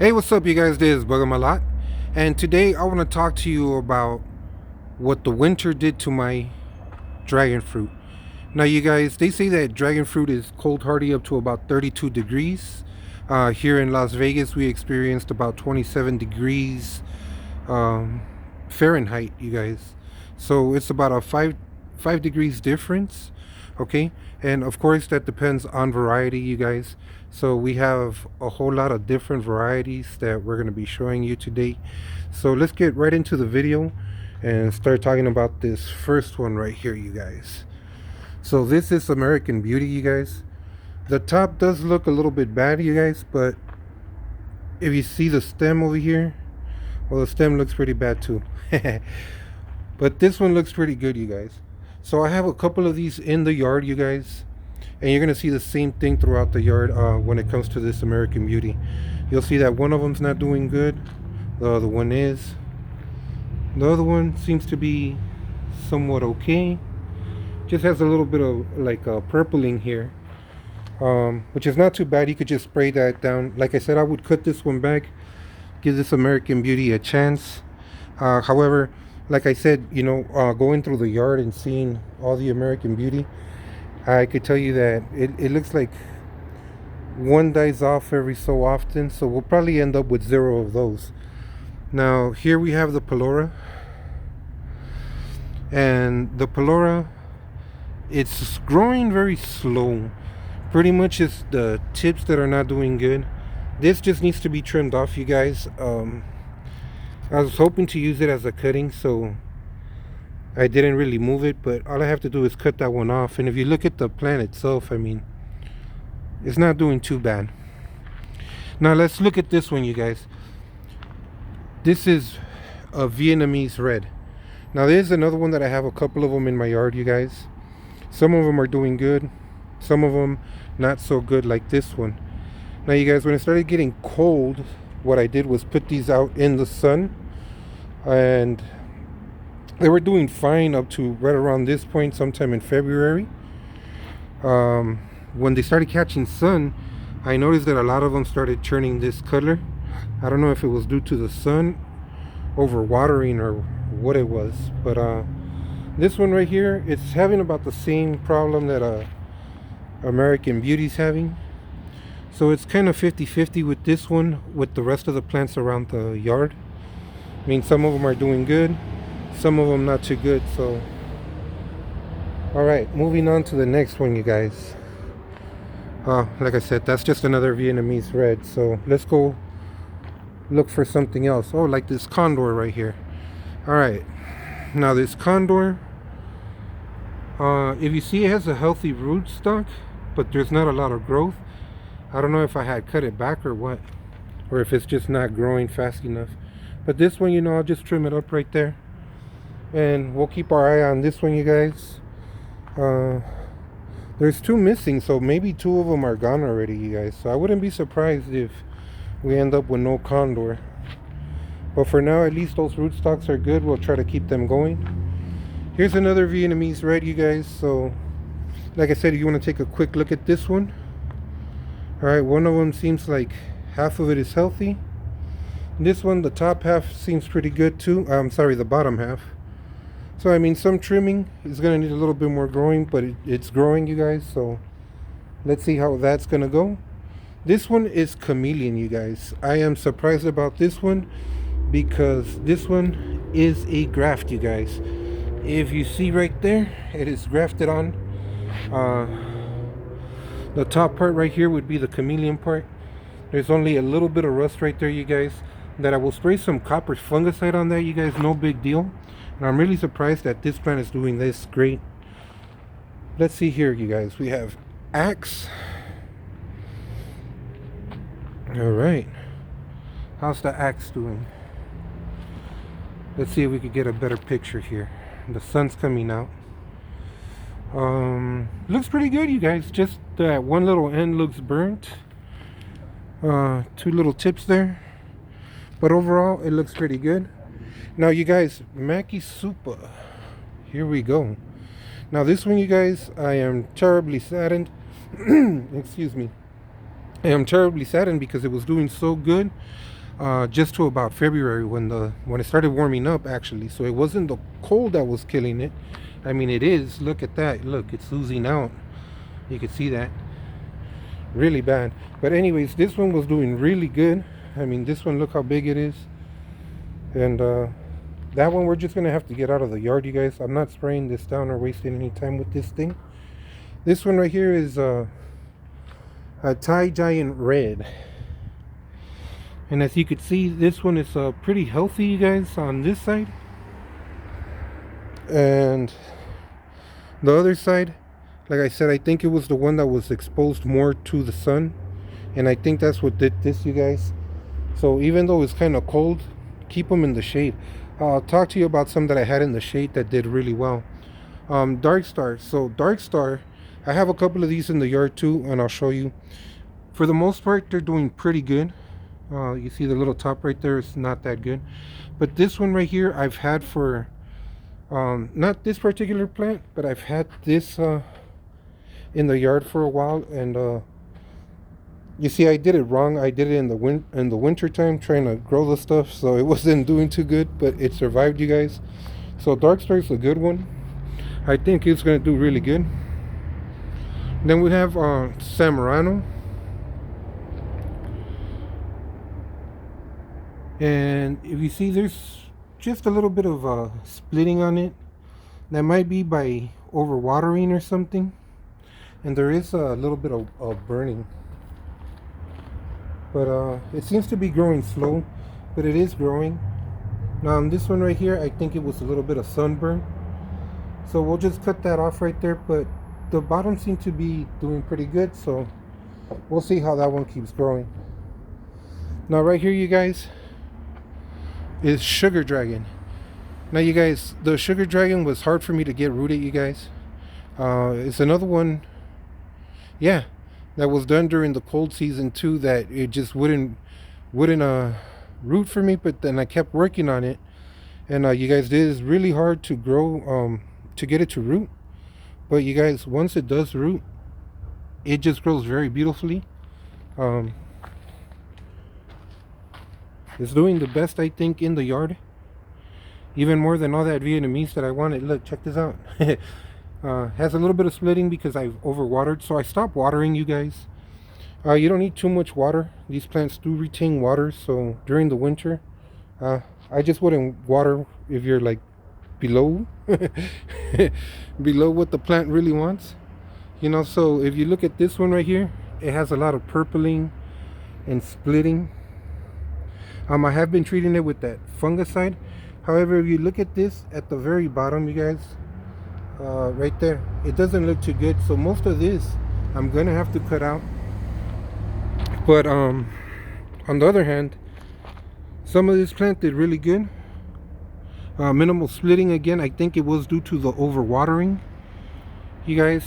Hey, what's up, you guys? This is bugemalot, and today I want to talk to you about what the winter did to my dragon fruit. Now, you guys, they say that dragon fruit is cold hardy up to about 32 degrees. Here in Las Vegas, we experienced about 27 degrees um, Fahrenheit, you guys. So it's about a five degrees difference. Okay, and of course that depends on variety, you guys. So we have a whole lot of different varieties that we're going to be showing you today. So let's get right into the video and start talking about this first one right here, you guys. So this is American Beauty, you guys. The top does look a little bit bad, you guys, but if you see the stem over here, well, the stem looks pretty bad too. But this one looks pretty good, you guys. So I have a couple of these in the yard, you guys, and you're gonna see the same thing throughout the yard when it comes to this American Beauty. You'll see that one of them's not doing good, the other one is. The other one seems to be somewhat okay. Just has a little bit of like purpling here, which is not too bad. You could just spray that down. Like I said, I would cut this one back, give this American Beauty a chance. However, like I said, going through the yard and seeing all the American Beauty, I could tell you that it looks like one dies off every so often, so we'll probably end up with 0 of those. Now here we have the Pelora, and the Pelora, it's growing very slow. Pretty much it's the tips that are not doing good. This just needs to be trimmed off, you guys. I was hoping to use it as a cutting, so I didn't really move it, but all I have to do is cut that one off. And if you look at the plant itself, I mean, it's not doing too bad. Now let's look at this one, you guys. This is a Vietnamese red. Now there's another one that I have a couple of them in my yard, you guys. Some of them are doing good, some of them not so good, like this one. Now you guys, when it started getting cold, what I did was put these out in the sun, and they were doing fine up to right around this point, sometime in February. When they started catching sun, I noticed that a lot of them started turning this color. I don't know if it was due to the sun, overwatering, or what it was, but this one right here, it's having about the same problem that American Beauty's having. So it's kind of 50-50 with this one, with the rest of the plants around the yard. I mean, some of them are doing good, some of them not too good. So all right, moving on to the next one, you guys. Like I said, that's just another Vietnamese red. So let's go look for something else. Oh, like this condor right here. All right, now this condor, if you see, it has a healthy root stock, but there's not a lot of growth. I don't know if I had cut it back or what, or if it's just not growing fast enough. But this one, I'll just trim it up right there, and we'll keep our eye on this one, you guys. There's 2 missing, so maybe 2 of them are gone already, you guys. So I wouldn't be surprised if we end up with no condor. But for now, at least those rootstocks are good. We'll try to keep them going. Here's another Vietnamese red, you guys. So like I said, if you want to take a quick look at this one. All right, one of them seems like half of it is healthy. This one, the top half seems pretty good too. I'm sorry, the bottom half. So I mean, some trimming is going to need a little bit more growing, but it's growing, you guys. So let's see how that's going to go. This one is chameleon, you guys. I am surprised about this one because this one is a graft, you guys. If you see right there, it is grafted on. The top part right here would be the chameleon part. There's only a little bit of rust right there, you guys, that I will spray some copper fungicide on that, you guys. No big deal. And I'm really surprised that this plant is doing this great. Let's see here, you guys. We have axe. All right, how's the axe doing? Let's see if we could get a better picture here. The sun's coming out. Looks pretty good, you guys. Just that one little end looks burnt. 2 little tips there, but overall it looks pretty good. Now you guys, Maki Supa, here we go. Now this one, you guys, I am terribly saddened excuse me, And I'm terribly saddened because it was doing so good just to about February when it started warming up actually. So it wasn't the cold that was killing it. I mean, it is. Look at that. Look, it's oozing out. You can see that. Really bad. But anyways, this one was doing really good. I mean, this one, look how big it is. And that one we're just gonna have to get out of the yard, you guys. I'm not spraying this down or wasting any time with this thing. This one right here is a Thai Giant Red. And as you can see, this one is pretty healthy, you guys, on this side. And the other side, like I said, I think it was the one that was exposed more to the sun. And I think that's what did this, you guys. So even though it's kind of cold, keep them in the shade. I'll talk to you about some that I had in the shade that did really well. Dark Star. So Dark Star, I have a couple of these in the yard too, and I'll show you. For the most part, they're doing pretty good. You see the little top right there is not that good. But this one right here, I've had for, not this particular plant, but I've had this in the yard for a while. And you see, I did it wrong. I did it in the winter time, trying to grow the stuff, so it wasn't doing too good, but it survived, you guys. So Dark Star is a good one. I think it's going to do really good. Then we have Samurano. And if you see, there's just a little bit of splitting on it. That might be by overwatering or something. And there is a little bit of burning. But it seems to be growing slow, but it is growing. Now on this one right here, I think it was a little bit of sunburn. So we'll just cut that off right there, but the bottom seemed to be doing pretty good, so we'll see how that one keeps growing. Now right here, you guys, is Sugar Dragon. Now you guys, the Sugar Dragon was hard for me to get rooted, you guys. It's another one, yeah, that was done during the cold season too, that it just wouldn't root for me, but then I kept working on it. And you guys, it is really hard to grow, to get it to root. But you guys, once it does root, it just grows very beautifully. It's doing the best, I think, in the yard. Even more than all that Vietnamese that I wanted. Look, check this out. Has a little bit of splitting because I've overwatered. So I stopped watering, you guys. You don't need too much water. These plants do retain water. So during the winter, I just wouldn't water if you're like below below what the plant really wants. You know, so if you look at this one right here, it has a lot of purpling and splitting. I have been treating it with that fungicide. However, if you look at this at the very bottom, you guys, right there, it doesn't look too good. So most of this I'm gonna have to cut out. But on the other hand, some of this plant did really good. Minimal splitting again. I think it was due to the overwatering, you guys.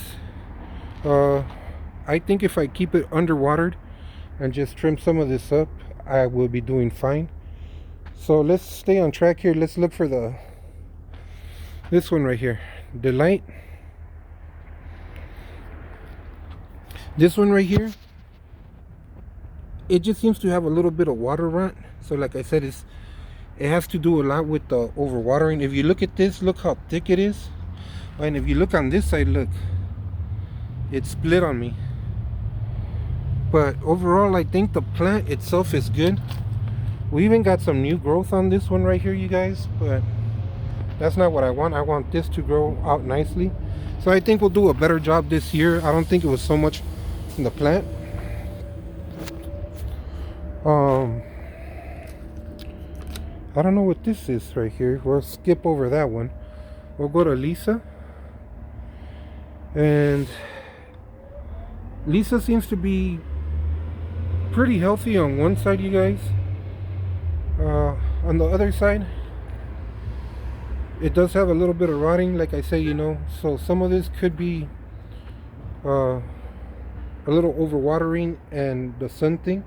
I think if I keep it underwatered and just trim some of this up, I will be doing fine. So let's stay on track here. Let's look for this one right here, Delight. This one right here, it just seems to have a little bit of water rot. So like I said, it has to do a lot with the overwatering. If you look at this, look how thick it is. And if you look on this side, look, it's split on me. But overall, I think the plant itself is good. We even got some new growth on this one right here, you guys, but that's not what I want. I want this to grow out nicely. So I think we'll do a better job this year. I don't think it was so much in the plant. I don't know what this is right here. We'll skip over that one. We'll go to Lisa. And Lisa seems to be pretty healthy on one side, you guys. On the other side, it does have a little bit of rotting, like I say, you know. So some of this could be a little overwatering and the sun thing.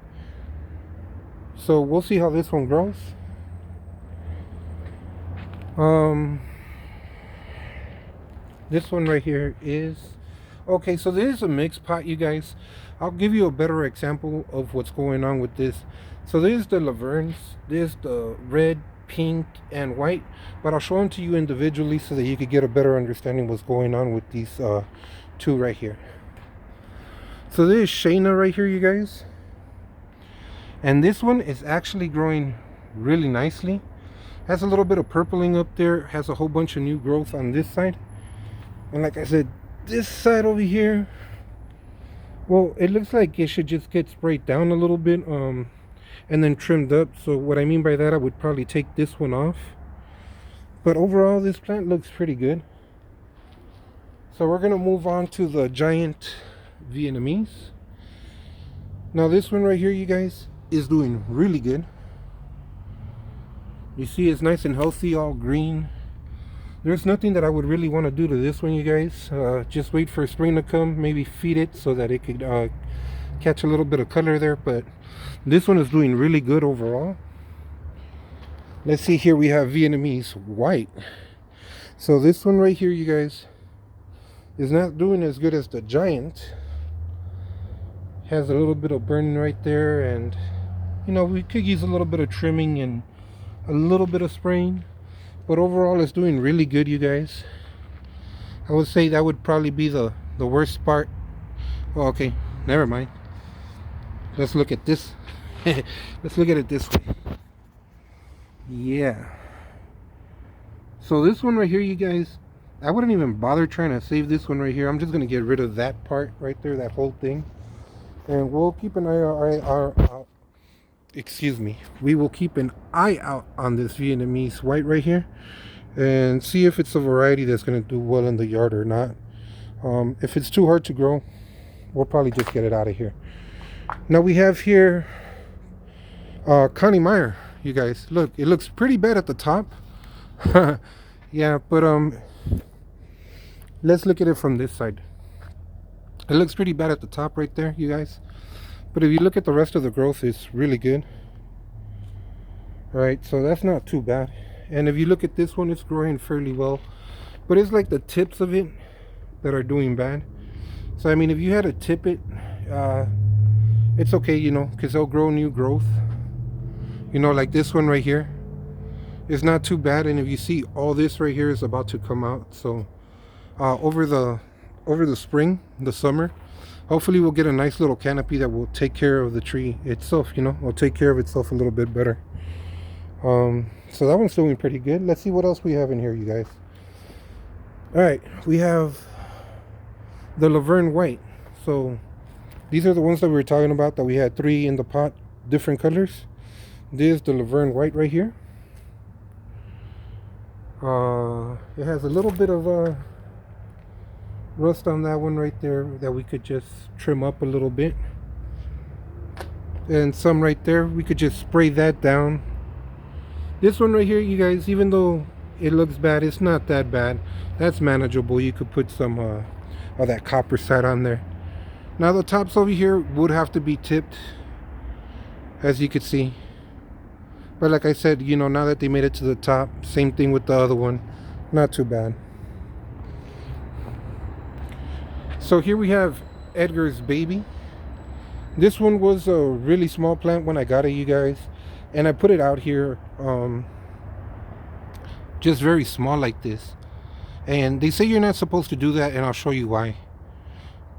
So we'll see how this one grows. This one right here is, Okay, so this is a mixed pot, you guys. I'll give you a better example of what's going on with this. So this is the Laverne's. This is the red, pink, and white. But I'll show them to you individually so that you could get a better understanding what's going on with these two right here. So this is Shayna right here, you guys. And this one is actually growing really nicely. Has a little bit of purpling up there. Has a whole bunch of new growth on this side. And like I said, this side over here, well, it looks like it should just get sprayed down a little bit and then trimmed up. So what I mean by that, I would probably take this one off. But overall, this plant looks pretty good. So we're going to move on to the giant Vietnamese. Now this one right here, you guys, is doing really good. You see it's nice and healthy, all green. There's nothing that I would really want to do to this one, you guys. Just wait for spring to come, maybe feed it so that it could catch a little bit of color there. But this one is doing really good overall. Let's see, here we have Vietnamese white. So this one right here, you guys, is not doing as good as the giant. Has a little bit of burning right there, and you know, we could use a little bit of trimming and a little bit of spraying. But overall, it's doing really good, you guys. I would say that would probably be the worst part. Oh, okay, never mind. Let's look at this. Let's look at it this way. Yeah. So this one right here, you guys, I wouldn't even bother trying to save this one right here. I'm just going to get rid of that part right there, that whole thing. And we'll keep an eye out. Excuse me. We will keep an eye out on this Vietnamese white right here and see if it's a variety that's going to do well in the yard or not. If it's too hard to grow, we'll probably just get it out of here. Now we have here Connie Meyer, you guys. Look, it looks pretty bad at the top. Yeah, but let's look at it from this side. It looks pretty bad at the top right there, you guys. But if you look at the rest of the growth, it's really good. Right, so that's not too bad. And if you look at this one, it's growing fairly well. But it's like the tips of it that are doing bad. So I mean, if you had to tip it, it's okay, you know, because they'll grow new growth. You know, like this one right here. It's not too bad. And if you see, all this right here is about to come out. So over the spring, the summer, hopefully we'll get a nice little canopy that will take care of the tree itself, you know, will take care of itself a little bit better. So that one's doing pretty good. Let's see what else we have in here, you guys. All right, we have the Laverne white. So these are the ones that we were talking about, that we had 3 in the pot, different colors. This is the Laverne white right here. It has a little bit of rust on that one right there that we could just trim up a little bit, and some right there we could just spray that down. This one right here, you guys, even though it looks bad, it's not that bad. That's manageable. You could put some of that copper side on there. Now the tops over here would have to be tipped, as you could see. But like I said, you know, now that they made it to the top, same thing with the other one, not too bad. So here we have Edgar's baby. This one was a really small plant when I got it, you guys, and I put it out here just very small like this. And they say you're not supposed to do that, and I'll show you why.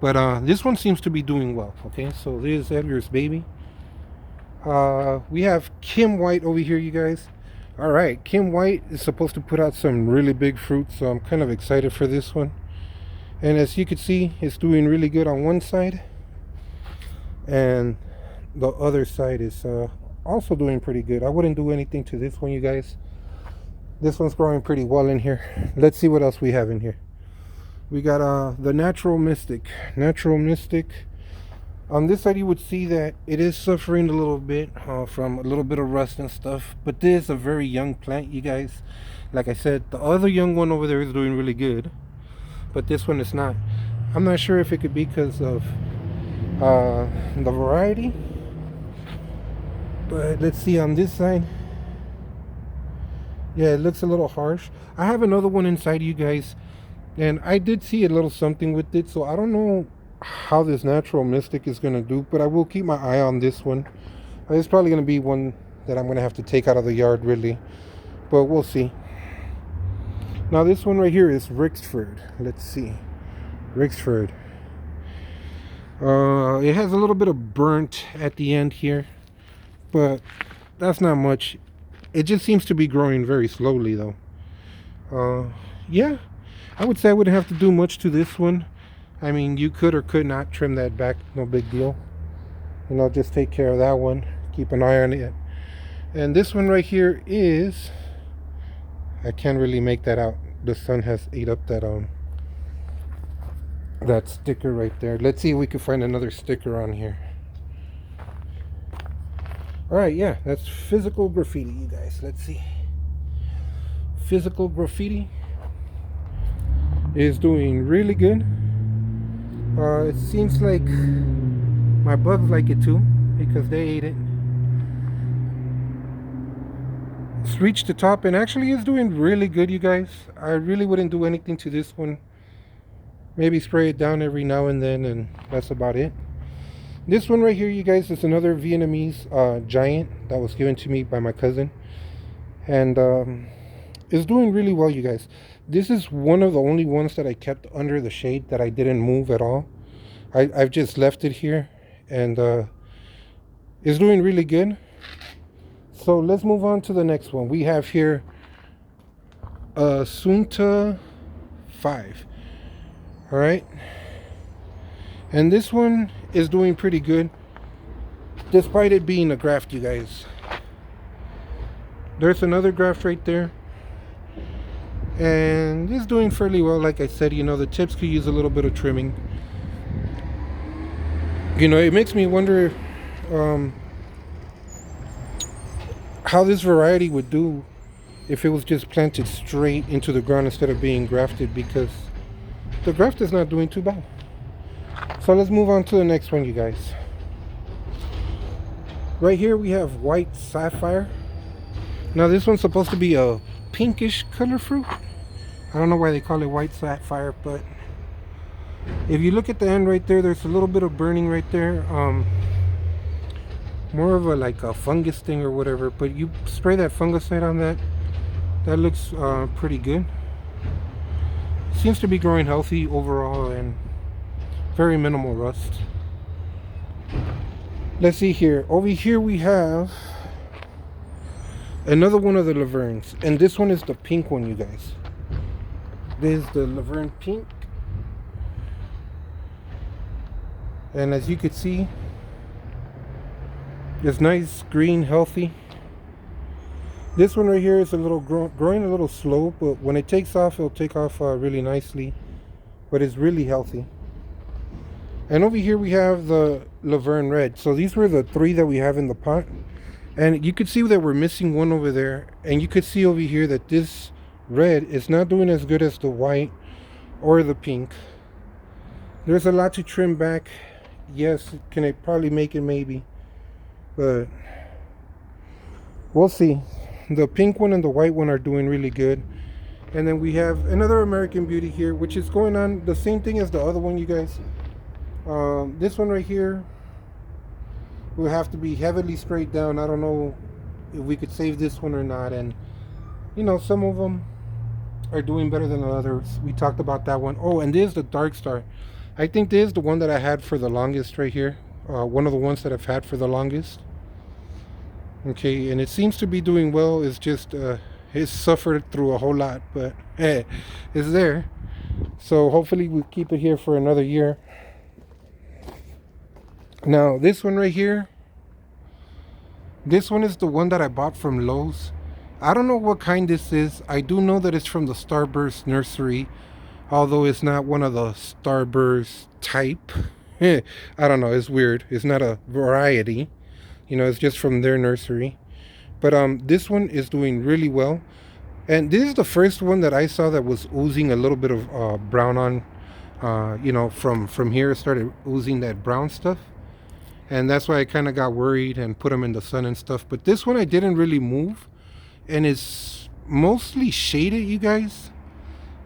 But this one seems to be doing well. Okay, so this is Edgar's baby. We have Kim White over here, you guys. All right, Kim White is supposed to put out some really big fruit, so I'm kind of excited for this one. And as you can see, it's doing really good on one side, and the other side is also doing pretty good. I wouldn't do anything to this one, you guys. This one's growing pretty well in here. Let's see what else we have in here. We got the Natural Mystic. Natural Mystic. On this side, you would see that it is suffering a little bit from a little bit of rust and stuff. But this is a very young plant, you guys. Like I said, the other young one over there is doing really good, but this one is not. I'm not sure if it could be because of the variety. But let's see on this side. Yeah, it looks a little harsh. I have another one inside, you guys, And I did see a little something with it, so I don't know how this natural mystic is going to do, but I will keep my eye on this one. It's probably going to be one that I'm going to have to take out of the yard, really, but we'll see. Now this one right here is Rixford. Let's see. Rixford. It has a little bit of burnt at the end here, but that's not much. It just seems to be growing very slowly though. Yeah, I would say I wouldn't have to do much to this one. I mean, you could or could not trim that back, no big deal. And I'll just take care of that one, keep an eye on it. And this one right here is, I can't really make that out. The sun has ate up that sticker right there. Let's see if we can find another sticker on here. All right, yeah, that's physical graffiti, you guys. Let's see. Physical graffiti is doing really good. It seems like my bugs like it too, because they ate it. It's reached the top and actually is doing really good, you guys. I really wouldn't do anything to this one. Maybe spray it down every now and then, and that's about it. This one right here, you guys, is another Vietnamese giant that was given to me by my cousin, and it's doing really well, you guys. This is one of the only ones that I kept under the shade that I didn't move at all. I've just left it here, and it's doing really good. So let's move on to the next one. We have here Sunta 5. All right, and this one is doing pretty good despite it being a graft, you guys. There's another graft right there, and it's doing fairly well. Like I said, you know, the tips could use a little bit of trimming. You know, it makes me wonder how this variety would do if it was just planted straight into the ground instead of being grafted, because the graft is not doing too bad. So let's move on to the next one, you guys. Right here we have white sapphire. Now this one's supposed to be a pinkish color fruit. I don't know why they call it white sapphire, but if you look at the end right there, there's a little bit of burning right there. More of a like a fungus thing or whatever, but you spray that fungicide on that, that looks pretty good. Seems to be growing healthy overall and very minimal rust. Let's see here. Over here we have another one of the Lavernes, and this one is the pink one, you guys. This is the Laverne pink, and as you can see, it's nice, green, healthy. This one right here is a little growing a little slow, but when it takes off, it'll take off really nicely. But it's really healthy. And over here we have the Laverne Red. So these were the three that we have in the pot. And you could see that we're missing one over there. And you could see over here that this red is not doing as good as the white or the pink. There's a lot to trim back. Yes, can I probably make it? Maybe. But we'll see. The pink one and the white one are doing really good. And then we have another American Beauty here, which is going on the same thing as the other one, you guys. This one right here will have to be heavily sprayed down. I don't know if we could save this one or not. And you know, some of them are doing better than the others. We talked about that one. Oh, and this is the Dark Star. I think this is the one that I had for the longest right here. One of the ones that I've had for the longest. Okay, and it seems to be doing well. It's just it's suffered through a whole lot, but hey, it's there. So hopefully we'll keep it here for another year. Now this one right here, this one is the one that I bought from Lowe's. I don't know what kind this is. I do know that it's from the Starburst nursery, although it's not one of the Starburst type. I don't know, it's weird. It's not a variety. You know, it's just from their nursery. But this one is doing really well. And this is the first one that I saw that was oozing a little bit of brown on. You know, from here it started oozing that brown stuff. And that's why I kind of got worried and put them in the sun and stuff. But this one I didn't really move. And it's mostly shaded, you guys.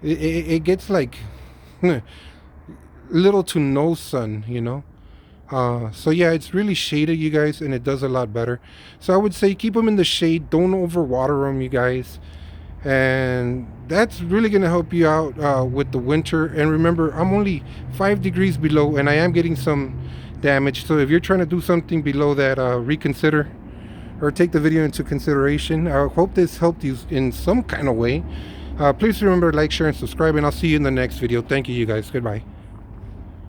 it gets like little to no sun, you know. So yeah, it's really shaded, you guys, and it does a lot better. So I would say keep them in the shade. Don't overwater them, you guys. And that's really gonna help you out with the winter. And remember, I'm only 5 degrees below, and I am getting some damage. So if you're trying to do something below that, reconsider or take the video into consideration. I hope this helped you in some kind of way. Please remember to like, share, and subscribe, and I'll see you in the next video. Thank you, you guys. Goodbye.